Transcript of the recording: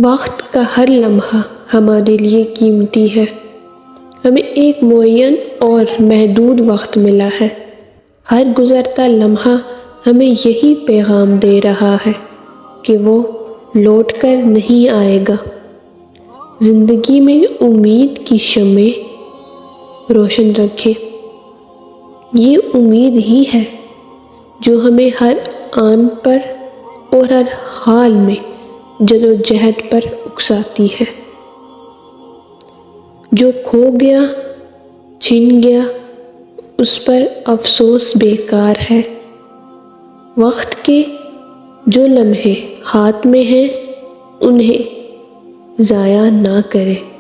وقت کا ہر لمحہ ہمارے لیے قیمتی ہے۔ ہمیں ایک معین اور محدود وقت ملا ہے۔ ہر گزرتا لمحہ ہمیں یہی پیغام دے رہا ہے کہ وہ لوٹ کر نہیں آئے گا۔ زندگی میں امید کی شمع روشن رکھیں۔ یہ امید ہی ہے جو ہمیں ہر آن پر اور ہر حال میں جدوجہد پر اکساتی ہے۔ جو کھو گیا، چھن گیا، اس پر افسوس بیکار ہے۔ وقت کے جو لمحے ہاتھ میں ہیں انہیں ضائع نہ کریں۔